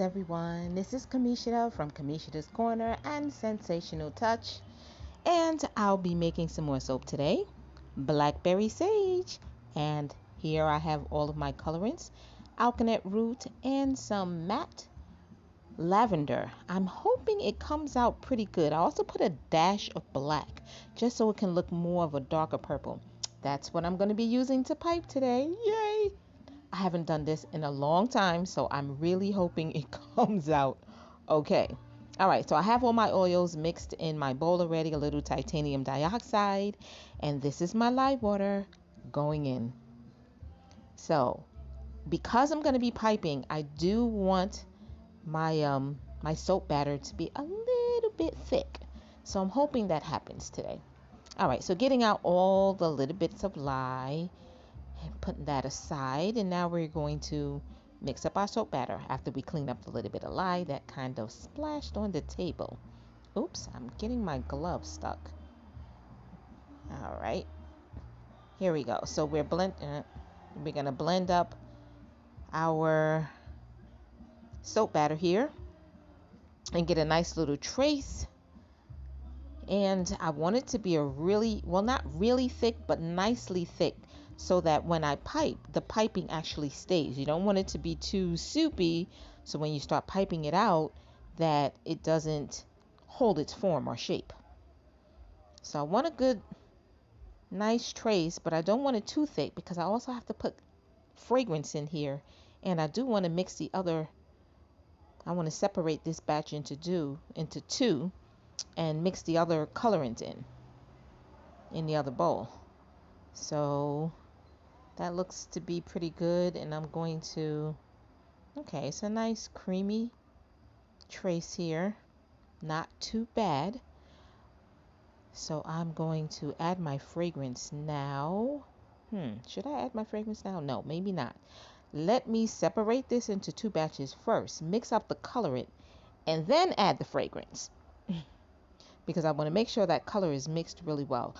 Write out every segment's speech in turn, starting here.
everyone. This is Kamishita from Kamishita's Corner and Sensational Touch, and I'll be making some more soap today. Blackberry sage, and here I have all of my colorants, alkanet root, and some matte lavender. I'm hoping it comes out pretty good. I also put a dash of black just so it can look more of a darker purple. That's what I'm going to be using to pipe today. Yay! I haven't done this in a long time, so I'm really hoping it comes out okay. All right, so I have all my oils mixed in my bowl already, a little titanium dioxide, and this is my lye water going in. So, because I'm going to be piping, I do want my soap batter to be a little bit thick. So I'm hoping that happens today. All right, so getting out all the little bits of lye and putting that aside, and now we're going to mix up our soap batter after we clean up the little bit of lye that kind of splashed on the table. Oops, I'm getting my glove stuck. All right, here we go. So we're gonna blend up our soap batter here and get a nice little trace. And I want it to be a really, well, not really thick, but nicely thick, so that when I pipe, the piping actually stays. You don't want it to be too soupy, so when you start piping it out, that it doesn't hold its form or shape. So I want a good, nice trace, but I don't want it too thick because I also have to put fragrance in here, and I do want to mix the other. I want to separate this batch into two and mix the other colorant in the other bowl. So that looks to be pretty good, and I'm going to, okay, it's a nice creamy trace here, not too bad. So I'm going to add my fragrance now. Should I add my fragrance now? No, maybe not. Let me separate this into two batches first, mix up the colorant, and then add the fragrance because I want to make sure that color is mixed really well.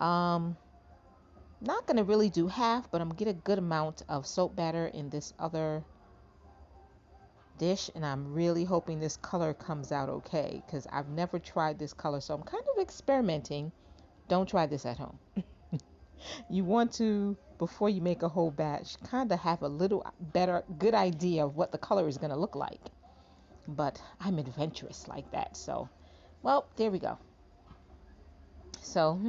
Not going to really do half, but I'm going to get a good amount of soap batter in this other dish, and I'm really hoping this color comes out okay because I've never tried this color, so I'm kind of experimenting. Don't try this at home. You want to, before you make a whole batch, kind of have a little good idea of what the color is going to look like. But I'm adventurous like that, so, well, there we go. So,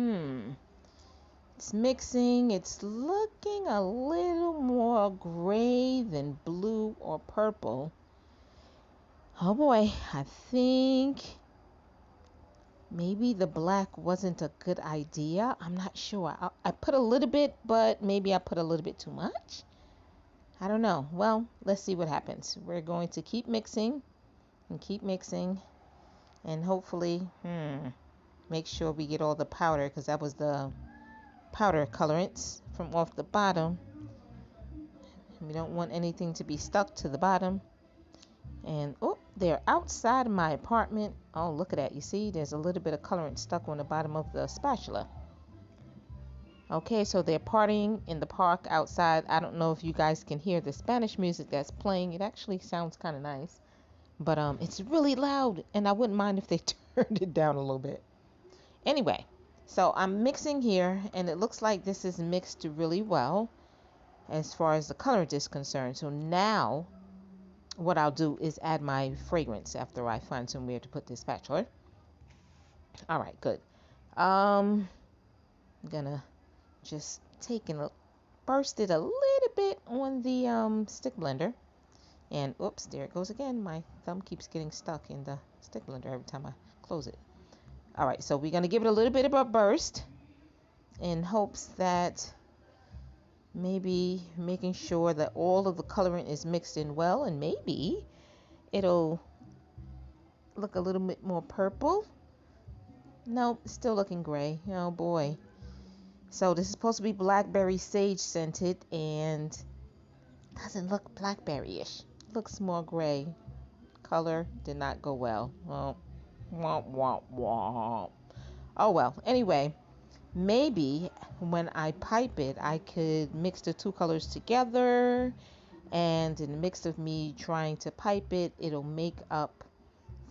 it's mixing. It's looking a little more gray than blue or purple. Oh boy, I think maybe the black wasn't a good idea. I'm not sure. I put a little bit, but maybe I put a little bit too much. I don't know. Well, let's see what happens. We're going to keep mixing and hopefully make sure we get all the powder, because that was the powder colorants from off the bottom. We don't want anything to be stuck to the bottom. And oh, they're outside of my apartment. Oh, look at that. You see, there's a little bit of colorant stuck on the bottom of the spatula. Okay, so they're partying in the park outside. I don't know if you guys can hear the Spanish music that's playing. It actually sounds kind of nice, but it's really loud, and I wouldn't mind if they turned it down a little bit. Anyway, so I'm mixing here, and it looks like this is mixed really well as far as the colorant is concerned. So now what I'll do is add my fragrance after I find somewhere to put this spatula. All right, good. I'm gonna just take and burst it a little bit on the stick blender. And oops, there it goes again. My thumb keeps getting stuck in the stick blender every time I close it. All right, so we're gonna give it a little bit of a burst in hopes that maybe making sure that all of the colorant is mixed in well, and maybe it'll look a little bit more purple. Nope, still looking gray. Oh boy. So this is supposed to be blackberry sage scented, and doesn't look blackberry-ish. Looks more gray. Color did not go well. Well, womp womp womp. Oh well. Anyway, maybe when I pipe it, I could mix the two colors together And in the mix of me trying to pipe it, it'll make up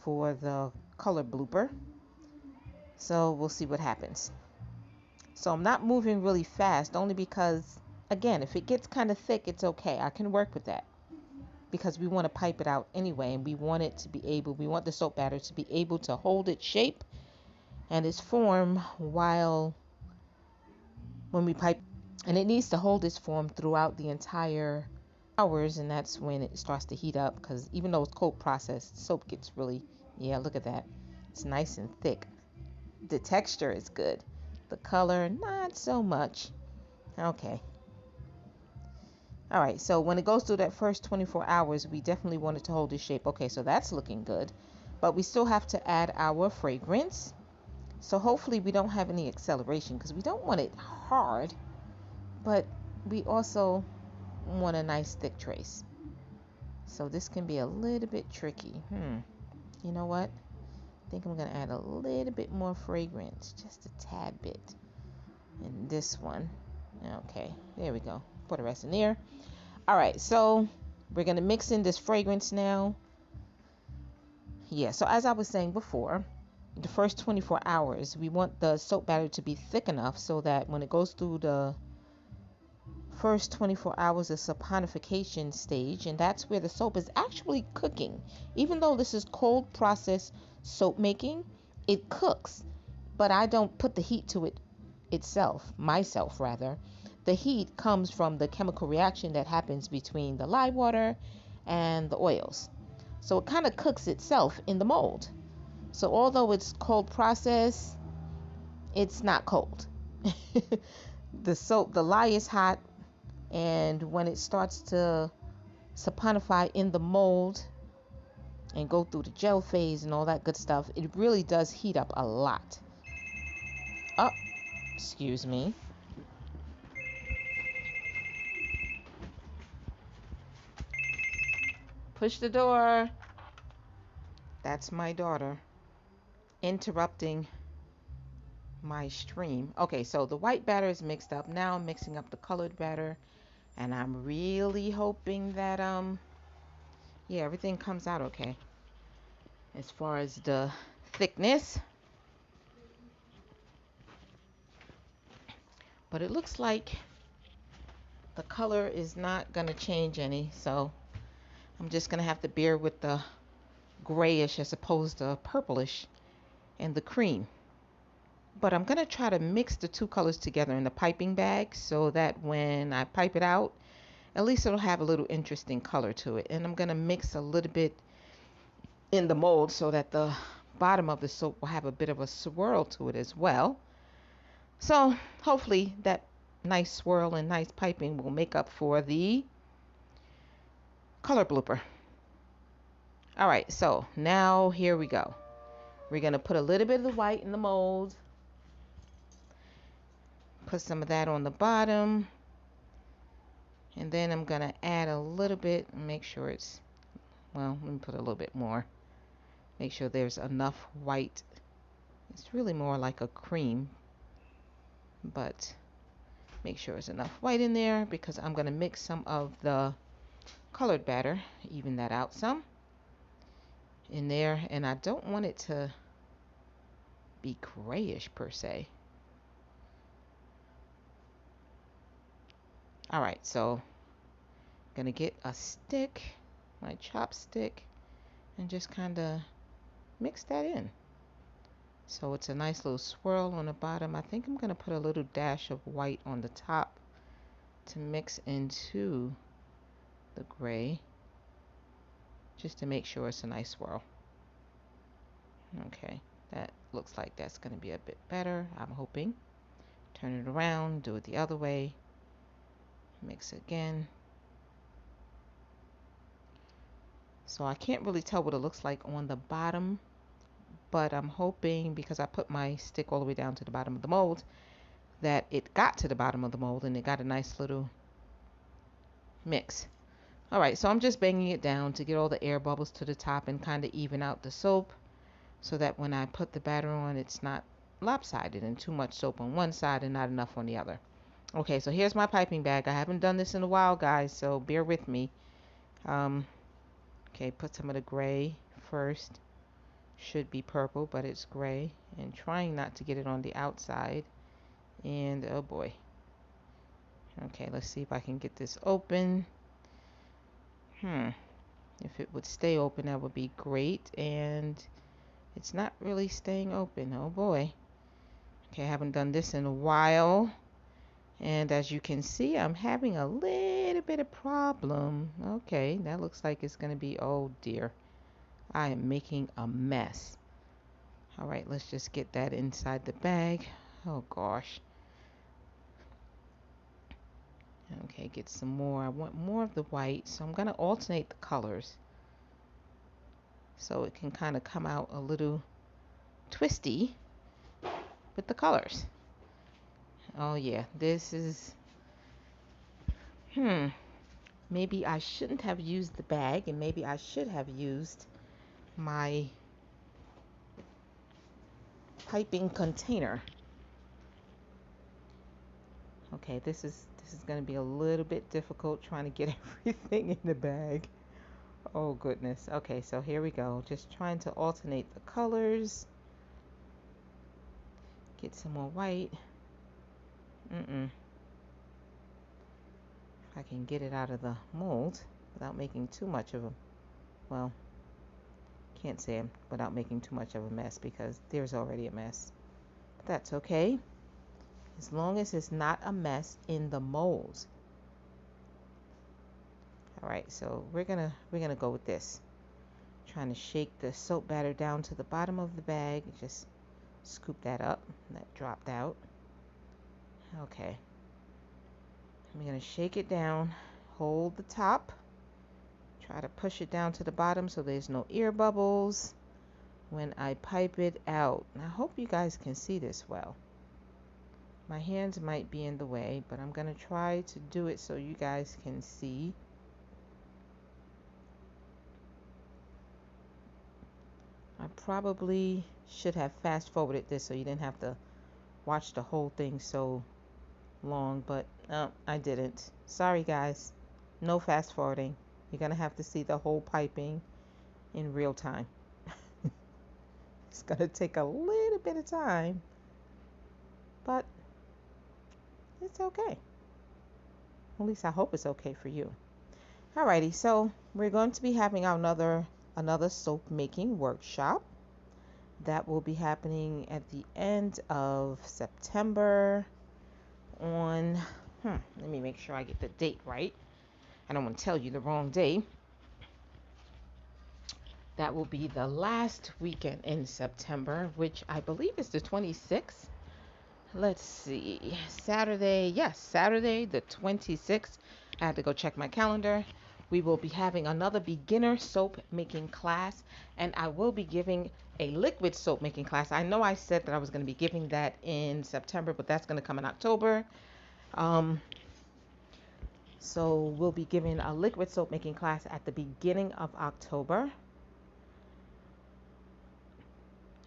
for the color blooper. So we'll see what happens. So I'm not moving really fast, only because, again, if it gets kind of thick, it's okay. I can work with that because we want to pipe it out anyway, and we want the soap batter to be able to hold its shape and its form when we pipe. And it needs to hold its form throughout the entire hours, and that's when it starts to heat up, because even though it's cold processed, soap gets really, yeah, look at that. It's nice and thick. The texture is good. The color, not so much. Okay. All right, so when it goes through that first 24 hours, we definitely want it to hold its shape. Okay, so that's looking good. But we still have to add our fragrance. So hopefully we don't have any acceleration, because we don't want it hard, but we also want a nice thick trace. So this can be a little bit tricky. You know what? I think I'm going to add a little bit more fragrance, just a tad bit. And this one. Okay, there we go. Pour the rest in there. All right, so we're going to mix in this fragrance now. Yeah, so as I was saying before, the first 24 hours, we want the soap batter to be thick enough so that when it goes through the first 24 hours of saponification stage, and that's where the soap is actually cooking. Even though this is cold process soap making, it cooks, but I don't put the heat to it myself rather. The heat comes from the chemical reaction that happens between the lye water and the oils. So it kind of cooks itself in the mold. So although it's cold process, it's not cold. The lye is hot, and when it starts to saponify in the mold and go through the gel phase and all that good stuff, it really does heat up a lot. Oh, excuse me. Push the door. That's my daughter interrupting my stream. Okay, so the white batter is mixed up. Now I'm mixing up the colored batter, and I'm really hoping that yeah, everything comes out okay as far as the thickness. But it looks like the color is not gonna change any, so I'm just gonna have to bear with the grayish as opposed to purplish and the cream. But I'm gonna try to mix the two colors together in the piping bag so that when I pipe it out, at least it'll have a little interesting color to it. And I'm gonna mix a little bit in the mold so that the bottom of the soap will have a bit of a swirl to it as well. So hopefully that nice swirl and nice piping will make up for the color blooper. All right, so now here we go. We're gonna put a little bit of the white in the mold. Put some of that on the bottom. And then I'm gonna add a little bit and make sure it's, well, let me put a little bit more. Make sure there's enough white. It's really more like a cream, but make sure there's enough white in there because I'm gonna mix some of the colored batter, even that out some in there, and I don't want it to be grayish per se. All right, so I'm gonna get a stick, my chopstick, and just kind of mix that in. So it's a nice little swirl on the bottom. I think I'm gonna put a little dash of white on the top to mix into the gray, just to make sure it's a nice swirl. Okay, that looks like that's gonna be a bit better, I'm hoping. Turn it around, do it the other way, mix again. So I can't really tell what it looks like on the bottom, but I'm hoping, because I put my stick all the way down to the bottom of the mold, that it got to the bottom of the mold and it got a nice little mix. All right, so I'm just banging it down to get all the air bubbles to the top and kind of even out the soap so that when I put the batter on, it's not lopsided and too much soap on one side and not enough on the other. Okay, so here's my piping bag. I haven't done this in a while, guys, so bear with me. Okay, put some of the gray first. Should be purple, but it's gray. And trying not to get it on the outside. And oh boy. Okay, let's see if I can get this open. If it would stay open, that would be great. And it's not really staying open. Oh boy. Okay, I haven't done this in a while. And as you can see, I'm having a little bit of problem. Okay, that looks like it's going to be, oh dear. I am making a mess. All right, let's just get that inside the bag. Oh gosh. Okay, get some more. I want more of the white, so I'm going to alternate the colors so it can kind of come out a little twisty with the colors. Oh yeah, this is, maybe I shouldn't have used the bag, and maybe I should have used my piping container. Okay, this is going to be a little bit difficult trying to get everything in the bag. Oh goodness. Okay, so here we go. Just trying to alternate the colors. Get some more white. If I can get it out of the mold without making too much of a, well, can't say without making too much of a mess, because there's already a mess. But that's okay, as long as it's not a mess in the mold. All right, so we're gonna go with this. Trying to shake the soap batter down to the bottom of the bag. Just scoop that up. That dropped out. Okay. I'm gonna shake it down. Hold the top. Try to push it down to the bottom so there's no air bubbles when I pipe it out. I hope you guys can see this well. My hands might be in the way, but I'm gonna try to do it so you guys can see. I probably should have fast forwarded this so you didn't have to watch the whole thing so long, but I didn't. Sorry guys, no fast forwarding. You're gonna have to see the whole piping in real time. It's gonna take a little bit of time, but it's okay. At least I hope it's okay for you. Alrighty, so we're going to be having another soap making workshop that will be happening at the end of September on, let me make sure I get the date right. I don't want to tell you the wrong day. That will be the last weekend in September, which I believe is the 26th. Let's see, Saturday, yes, Saturday the 26th. I had to go check my calendar. We will be having another beginner soap making class, and I will be giving a liquid soap making class. I know I said that I was going to be giving that in September, but that's going to come in October. So we'll be giving a liquid soap making class at the beginning of October.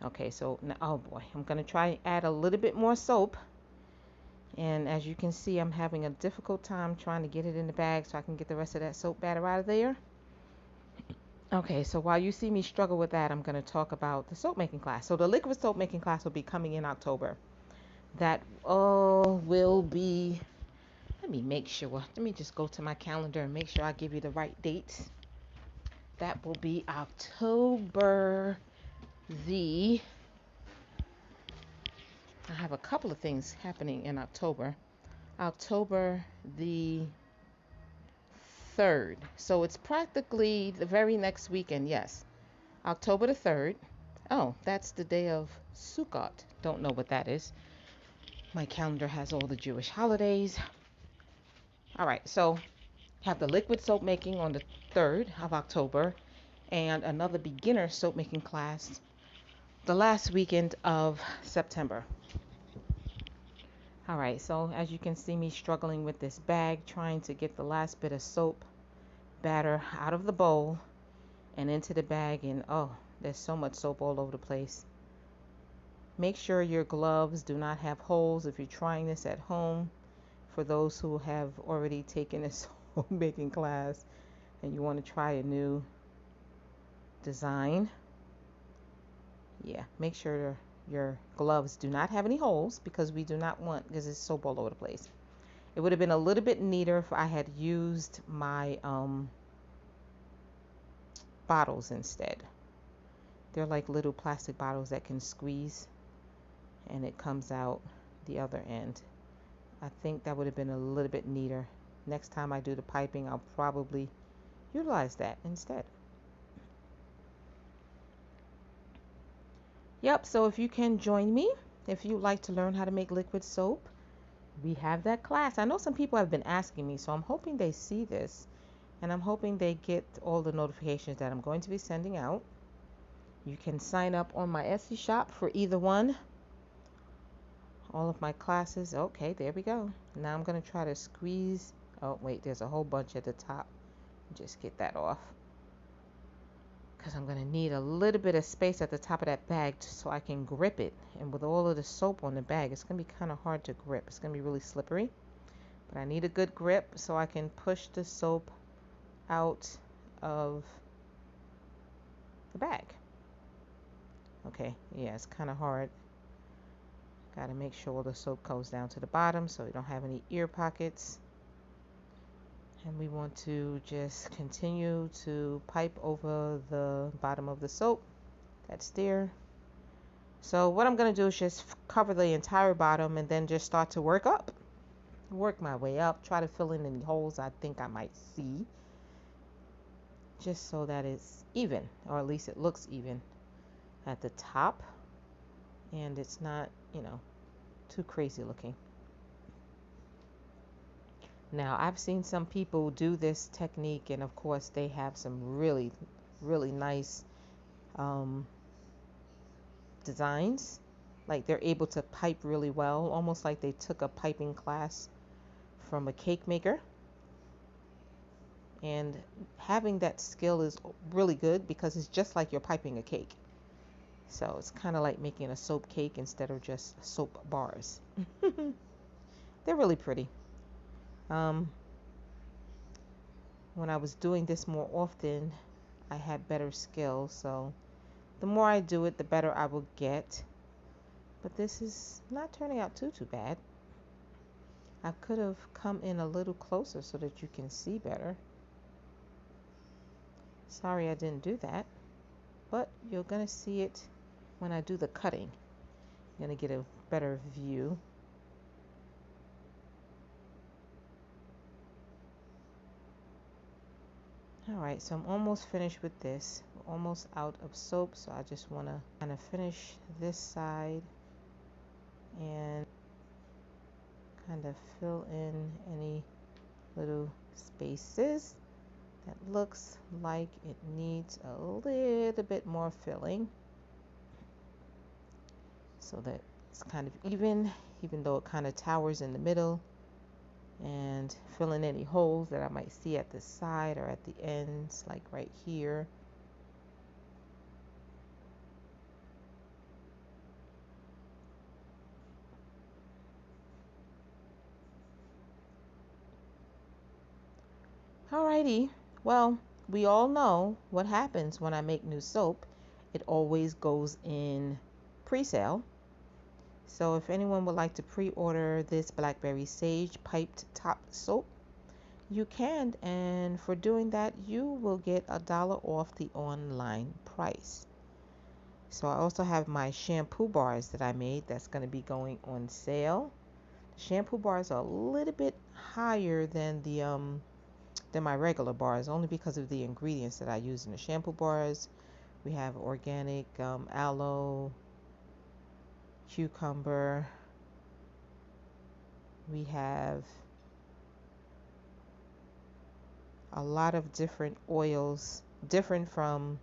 Okay, so now, oh boy, I'm going to try and add a little bit more soap. And as you can see, I'm having a difficult time trying to get it in the bag so I can get the rest of that soap batter out of there. Okay, so while you see me struggle with that, I'm going to talk about the soap making class. So the liquid soap making class will be coming in October. That will be, let me make sure. Let me just go to my calendar and make sure I give you the right dates. That will be October the, I have a couple of things happening in October. October the 3rd. So it's practically the very next weekend, yes. October the 3rd. Oh, that's the day of Sukkot. Don't know what that is. My calendar has all the Jewish holidays. All right, so have the liquid soap making on the 3rd of October and another beginner soap making class the last weekend of September. All right, so as you can see me struggling with this bag, trying to get the last bit of soap batter out of the bowl and into the bag, and oh, there's so much soap all over the place. Make sure your gloves do not have holes if you're trying this at home. For those who have already taken this soap making class, and you want to try a new design, yeah, make sure your gloves do not have any holes, because we do not want, because it's soap all over the place. It would have been a little bit neater if I had used my bottles instead. They're like little plastic bottles that can squeeze and it comes out the other end. I think that would have been a little bit neater. Next time I do the piping, I'll probably utilize that instead. Yep, so if you can join me, if you'd like to learn how to make liquid soap, we have that class. I know some people have been asking me, so I'm hoping they see this, and I'm hoping they get all the notifications that I'm going to be sending out. You can sign up on my Etsy shop for either one. All of my classes. Okay, there we go. Now I'm going to try to squeeze. Oh, wait, there's a whole bunch at the top. Just get that off, because I'm going to need a little bit of space at the top of that bag so I can grip it. And with all of the soap on the bag, it's going to be kind of hard to grip. It's going to be really slippery. But I need a good grip so I can push the soap out of the bag. Okay, yeah, it's kind of hard. Got to make sure all the soap goes down to the bottom so we don't have any ear pockets. And we want to just continue to pipe over the bottom of the soap. That's there. So what I'm going to do is just cover the entire bottom and then just start to work up. Work my way up. Try to fill in any holes I think I might see, just so that it's even, or at least it looks even at the top, and it's not, too crazy looking. Now, I've seen some people do this technique, and of course they have some really, really nice designs. Like, they're able to pipe really well, almost like they took a piping class from a cake maker. And having that skill is really good, because it's just like you're piping a cake. So it's kind of like making a soap cake instead of just soap bars. They're really pretty. When I was doing this more often, I had better skill. So the more I do it, the better I will get. But this is not turning out too bad. I could have come in a little closer so that you can see better. Sorry I didn't do that, but you're going to see it when I do the cutting. You're going to get a better view. Alright, so I'm almost finished with this. We're almost out of soap, so I just want to kind of finish this side and kind of fill in any little spaces that looks like it needs a little bit more filling, so that it's kind of even though it kind of towers in the middle, and fill in any holes that I might see at the side or at the ends, like right here. Alrighty, well, we all know what happens when I make new soap. It always goes in pre-sale. So if anyone would like to pre-order this Blackberry Sage piped top soap, you can, and for doing that you will get $1 off the online price. So I also have my shampoo bars that I made that's going to be going on sale. The shampoo bars are a little bit higher than my regular bars, only because of the ingredients that I use in the shampoo bars. We have organic aloe, cucumber. We have a lot of different oils, different from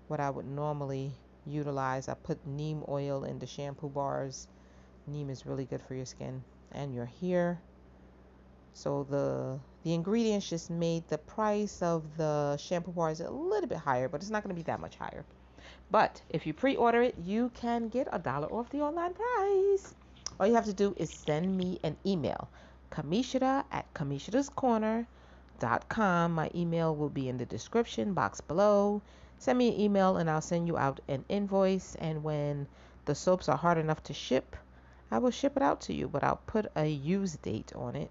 what I would normally utilize. I put neem oil in the shampoo bars. Neem is really good for your skin and your hair. So the ingredients just made the price of the shampoo bars a little bit higher, but it's not going to be that much higher. But if you pre-order it, you can get $1 off the online price. All you have to do is send me an email, Kamishita at Kamishita's Corner, My email will be in the description box below. Send me an email and I'll send you out an invoice. And when the soaps are hard enough to ship, I will ship it out to you, but I'll put a use date on it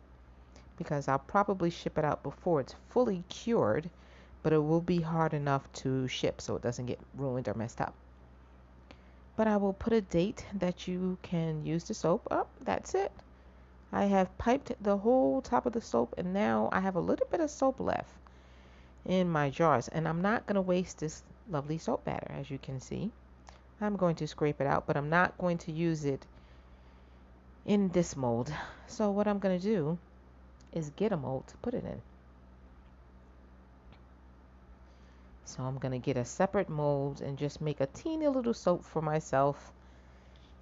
because I'll probably ship it out before it's fully cured, but it will be hard enough to ship so it doesn't get ruined or messed up. But I will put a date that you can use the soap up. That's it. I have piped the whole top of the soap and now I have a little bit of soap left in my jars, and I'm not going to waste this lovely soap batter. As you can see, I'm going to scrape it out, but I'm not going to use it in this mold. So what I'm going to do is get a mold to put it in. So I'm going to get a separate mold and just make a teeny little soap for myself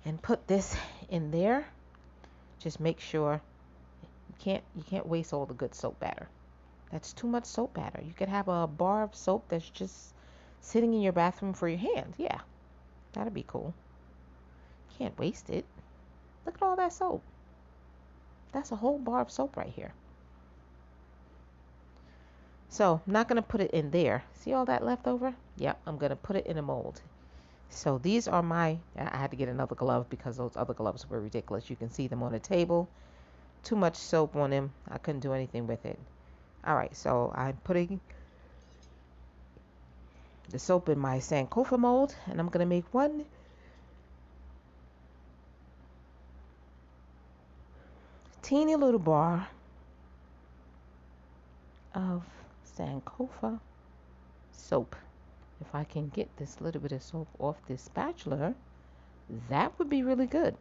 and put this in there. Just make sure you can't waste all the good soap batter. That's too much soap batter. You could have a bar of soap that's just sitting in your bathroom for your hand. Yeah, that'd be cool. Can't waste it. Look at all that soap. That's a whole bar of soap right here. So I'm not going to put it in there. See all that left over? Yep, I'm going to put it in a mold. So these are I had to get another glove because those other gloves were ridiculous. You can see them on the table. Too much soap on them. I couldn't do anything with it. Alright, so I'm putting the soap in my Sankofa mold, and I'm going to make one teeny little bar of Sankofa soap. If I can get this little bit of soap off this spatula, that would be really good.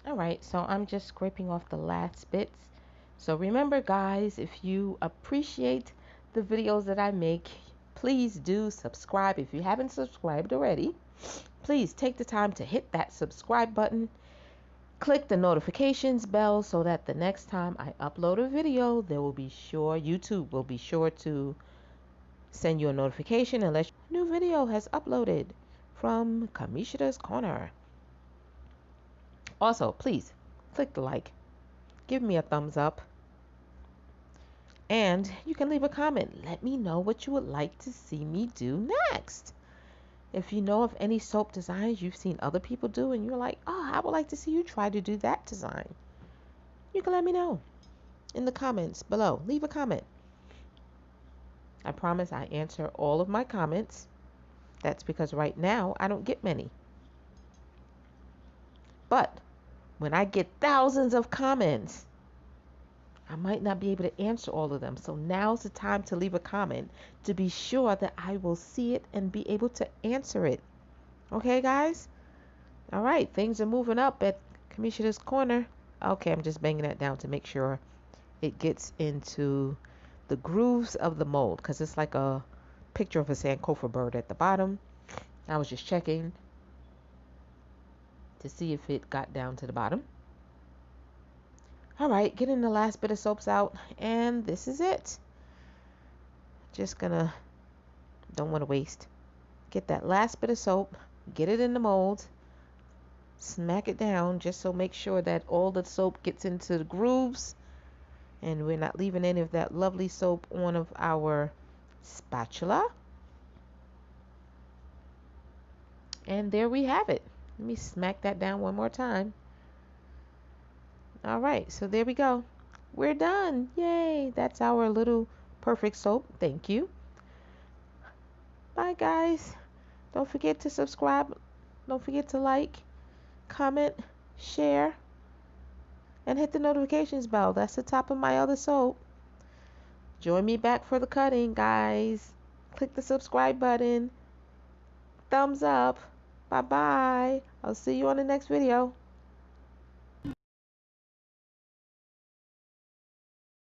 Alright, so I'm just scraping off the last bits. So remember guys, if you appreciate the videos that I make, please do subscribe. If you haven't subscribed already, please take the time to hit that subscribe button. Click the notifications bell so that the next time I upload a video, YouTube will be sure to send you a notification and let you know a new video has uploaded from Kamishita's Corner. Also, please click the like, give me a thumbs up, and you can leave a comment. Let me know what you would like to see me do next. If you know of any soap designs you've seen other people do and you're like, oh, I would like to see you try to do that design, you can let me know in the comments below. Leave a comment. I promise I answer all of my comments. That's because right now I don't get many. But when I get thousands of comments, I might not be able to answer all of them. So now's the time to leave a comment to be sure that I will see it and be able to answer it. Okay, guys? All right, things are moving up at Kamishita's Corner. Okay, I'm just banging that down to make sure it gets into the grooves of the mold, because it's like a picture of a Sankofa bird at the bottom. I was just checking to see if it got down to the bottom. All right, getting the last bit of soaps out, and this is it. Just don't want to waste. Get that last bit of soap, get it in the mold, smack it down just so make sure that all the soap gets into the grooves and we're not leaving any of that lovely soap on of our spatula. And there we have it. Let me smack that down one more time. All right, so there we go. We're done. Yay. That's our little perfect soap. Thank you. Bye, guys. Don't forget to subscribe. Don't forget to like, comment, share, and hit the notifications bell. That's the top of my other soap. Join me back for the cutting, guys. Click the subscribe button. Thumbs up. Bye-bye. I'll see you on the next video.